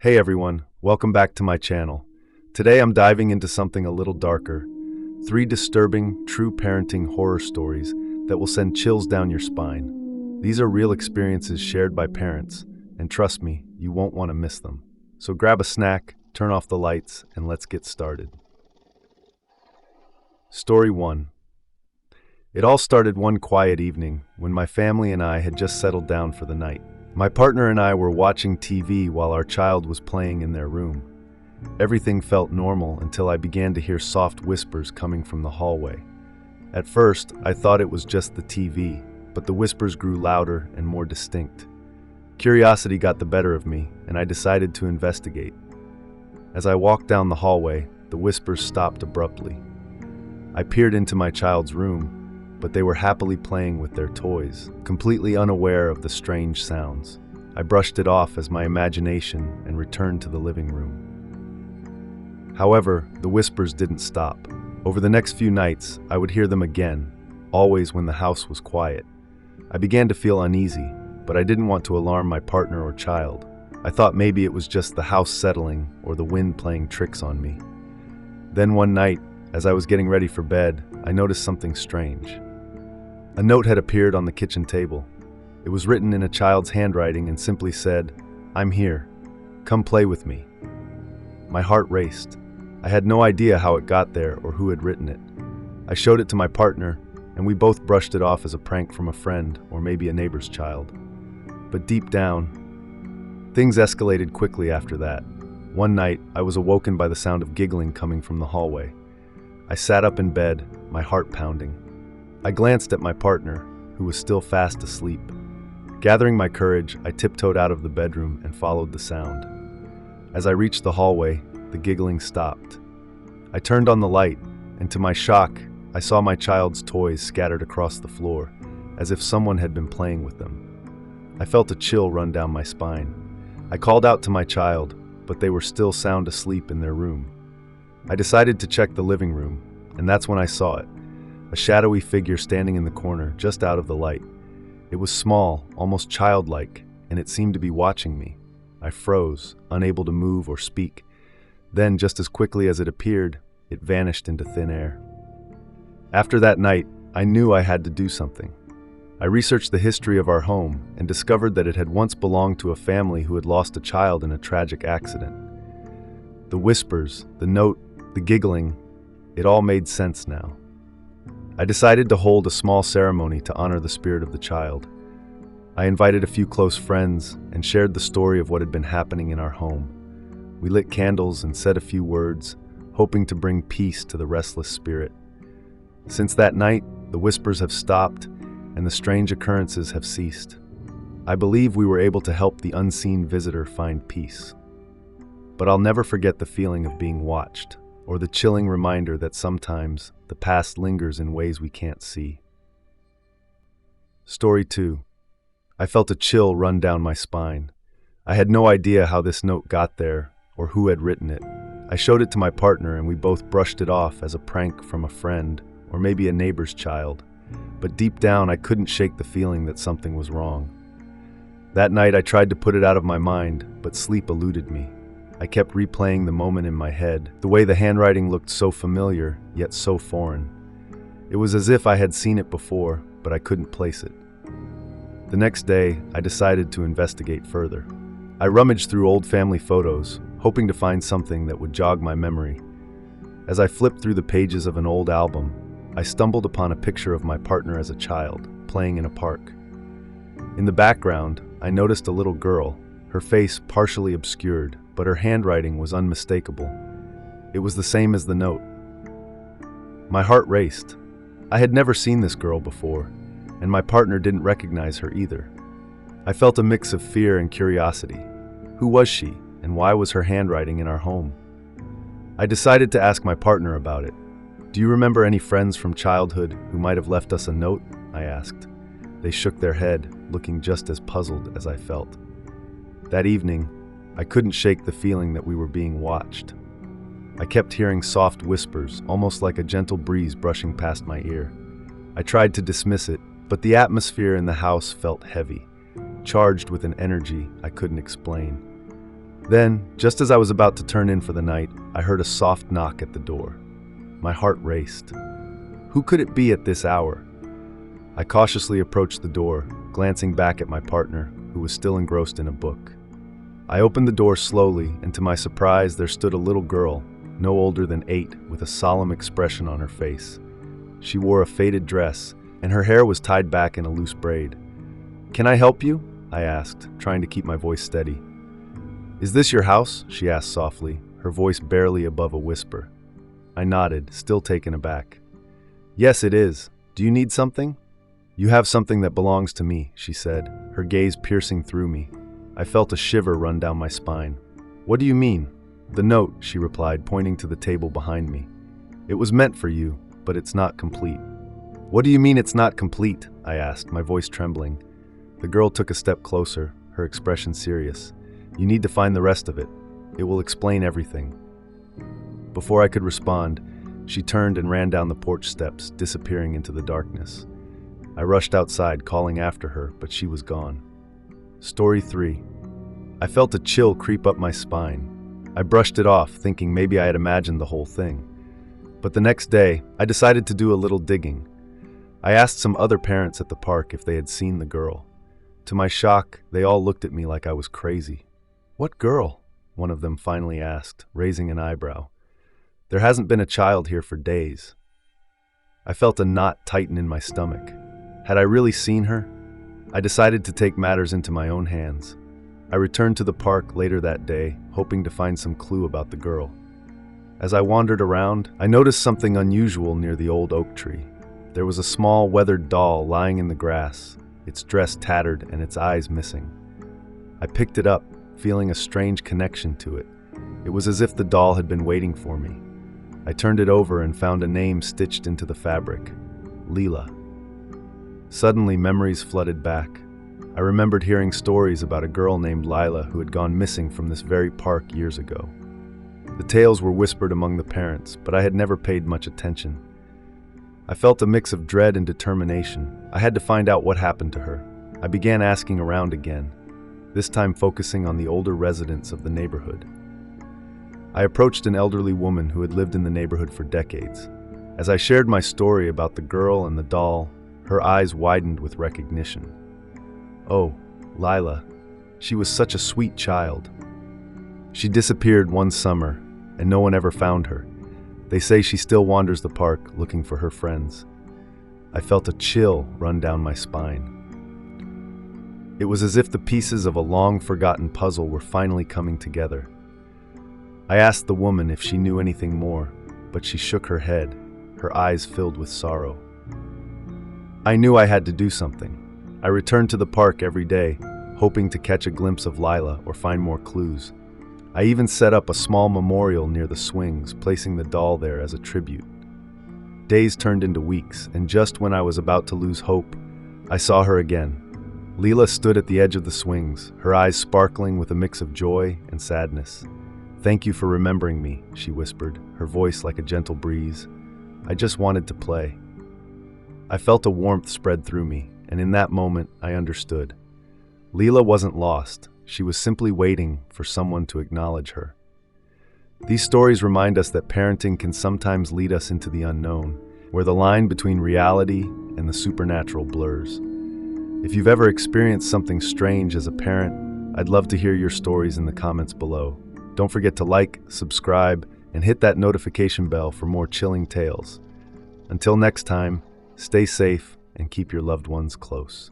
Hey everyone, welcome back to my channel. Today I'm diving into something a little darker. 3 disturbing, true parenting horror stories that will send chills down your spine. These are real experiences shared by parents, and trust me, you won't want to miss them. So grab a snack, turn off the lights, and let's get started. Story 1. It all started one quiet evening when my family and I had just settled down for the night. My partner and I were watching TV while our child was playing in their room. Everything felt normal until I began to hear soft whispers coming from the hallway. At first, I thought it was just the TV, but the whispers grew louder and more distinct. Curiosity got the better of me, and I decided to investigate. As I walked down the hallway, the whispers stopped abruptly. I peered into my child's room, but they were happily playing with their toys, completely unaware of the strange sounds. I brushed it off as my imagination and returned to the living room. However, the whispers didn't stop. Over the next few nights, I would hear them again, always when the house was quiet. I began to feel uneasy, but I didn't want to alarm my partner or child. I thought maybe it was just the house settling or the wind playing tricks on me. Then one night, as I was getting ready for bed, I noticed something strange. A note had appeared on the kitchen table. It was written in a child's handwriting and simply said, "I'm here. Come play with me." My heart raced. I had no idea how it got there or who had written it. I showed it to my partner, and we both brushed it off as a prank from a friend or maybe a neighbor's child. But deep down, things escalated quickly after that. One night, I was awoken by the sound of giggling coming from the hallway. I sat up in bed, my heart pounding. I glanced at my partner, who was still fast asleep. Gathering my courage, I tiptoed out of the bedroom and followed the sound. As I reached the hallway, the giggling stopped. I turned on the light, and to my shock, I saw my child's toys scattered across the floor, as if someone had been playing with them. I felt a chill run down my spine. I called out to my child, but they were still sound asleep in their room. I decided to check the living room, and that's when I saw it. A shadowy figure standing in the corner, just out of the light. It was small, almost childlike, and it seemed to be watching me. I froze, unable to move or speak. Then, just as quickly as it appeared, it vanished into thin air. After that night, I knew I had to do something. I researched the history of our home and discovered that it had once belonged to a family who had lost a child in a tragic accident. The whispers, the note, the giggling, it all made sense now. I decided to hold a small ceremony to honor the spirit of the child. I invited a few close friends and shared the story of what had been happening in our home. We lit candles and said a few words, hoping to bring peace to the restless spirit. Since that night, the whispers have stopped and the strange occurrences have ceased. I believe we were able to help the unseen visitor find peace. But I'll never forget the feeling of being watched, or the chilling reminder that sometimes the past lingers in ways we can't see. Story 2. I felt a chill run down my spine. I had no idea how this note got there or who had written it. I showed it to my partner and we both brushed it off as a prank from a friend or maybe a neighbor's child. But deep down, I couldn't shake the feeling that something was wrong. That night, I tried to put it out of my mind, but sleep eluded me. I kept replaying the moment in my head, the way the handwriting looked so familiar, yet so foreign. It was as if I had seen it before, but I couldn't place it. The next day, I decided to investigate further. I rummaged through old family photos, hoping to find something that would jog my memory. As I flipped through the pages of an old album, I stumbled upon a picture of my partner as a child, playing in a park. In the background, I noticed a little girl, her face partially obscured, but her handwriting was unmistakable. It was the same as the note. My heart raced. I had never seen this girl before, and my partner didn't recognize her either. I felt a mix of fear and curiosity. Who was she, and why was her handwriting in our home? I decided to ask my partner about it. "Do you remember any friends from childhood who might have left us a note?" I asked. They shook their head, looking just as puzzled as I felt. That evening, I couldn't shake the feeling that we were being watched. I kept hearing soft whispers, almost like a gentle breeze brushing past my ear. I tried to dismiss it, but the atmosphere in the house felt heavy, charged with an energy I couldn't explain. Then, just as I was about to turn in for the night, I heard a soft knock at the door. My heart raced. Who could it be at this hour? I cautiously approached the door, glancing back at my partner, who was still engrossed in a book. I opened the door slowly, and to my surprise, there stood a little girl, no older than 8, with a solemn expression on her face. She wore a faded dress, and her hair was tied back in a loose braid. "Can I help you?" I asked, trying to keep my voice steady. "Is this your house?" she asked softly, her voice barely above a whisper. I nodded, still taken aback. "Yes, it is. Do you need something?" "You have something that belongs to me," she said, her gaze piercing through me. I felt a shiver run down my spine. "What do you mean?" "The note," she replied, pointing to the table behind me. "It was meant for you, but it's not complete." "What do you mean it's not complete?" I asked, my voice trembling. The girl took a step closer, her expression serious. "You need to find the rest of it. It will explain everything." Before I could respond, she turned and ran down the porch steps, disappearing into the darkness. I rushed outside, calling after her, but she was gone. Story 3. I felt a chill creep up my spine. I brushed it off, thinking maybe I had imagined the whole thing. But the next day, I decided to do a little digging. I asked some other parents at the park if they had seen the girl. To my shock, they all looked at me like I was crazy. "What girl?" one of them finally asked, raising an eyebrow. "There hasn't been a child here for days." I felt a knot tighten in my stomach. Had I really seen her? I decided to take matters into my own hands. I returned to the park later that day, hoping to find some clue about the girl. As I wandered around, I noticed something unusual near the old oak tree. There was a small, weathered doll lying in the grass, its dress tattered and its eyes missing. I picked it up, feeling a strange connection to it. It was as if the doll had been waiting for me. I turned it over and found a name stitched into the fabric: Leela. Suddenly, memories flooded back. I remembered hearing stories about a girl named Lila who had gone missing from this very park years ago. The tales were whispered among the parents, but I had never paid much attention. I felt a mix of dread and determination. I had to find out what happened to her. I began asking around again, this time focusing on the older residents of the neighborhood. I approached an elderly woman who had lived in the neighborhood for decades. As I shared my story about the girl and the doll, her eyes widened with recognition. "Oh, Lila. She was such a sweet child. She disappeared one summer, and no one ever found her. They say she still wanders the park looking for her friends." I felt a chill run down my spine. It was as if the pieces of a long-forgotten puzzle were finally coming together. I asked the woman if she knew anything more, but she shook her head, her eyes filled with sorrow. I knew I had to do something. I returned to the park every day, hoping to catch a glimpse of Lila or find more clues. I even set up a small memorial near the swings, placing the doll there as a tribute. Days turned into weeks, and just when I was about to lose hope, I saw her again. Leela stood at the edge of the swings, her eyes sparkling with a mix of joy and sadness. "Thank you for remembering me," she whispered, her voice like a gentle breeze. "I just wanted to play." I felt a warmth spread through me, and in that moment, I understood. Leela wasn't lost. She was simply waiting for someone to acknowledge her. These stories remind us that parenting can sometimes lead us into the unknown, where the line between reality and the supernatural blurs. If you've ever experienced something strange as a parent, I'd love to hear your stories in the comments below. Don't forget to like, subscribe, and hit that notification bell for more chilling tales. Until next time, stay safe and keep your loved ones close.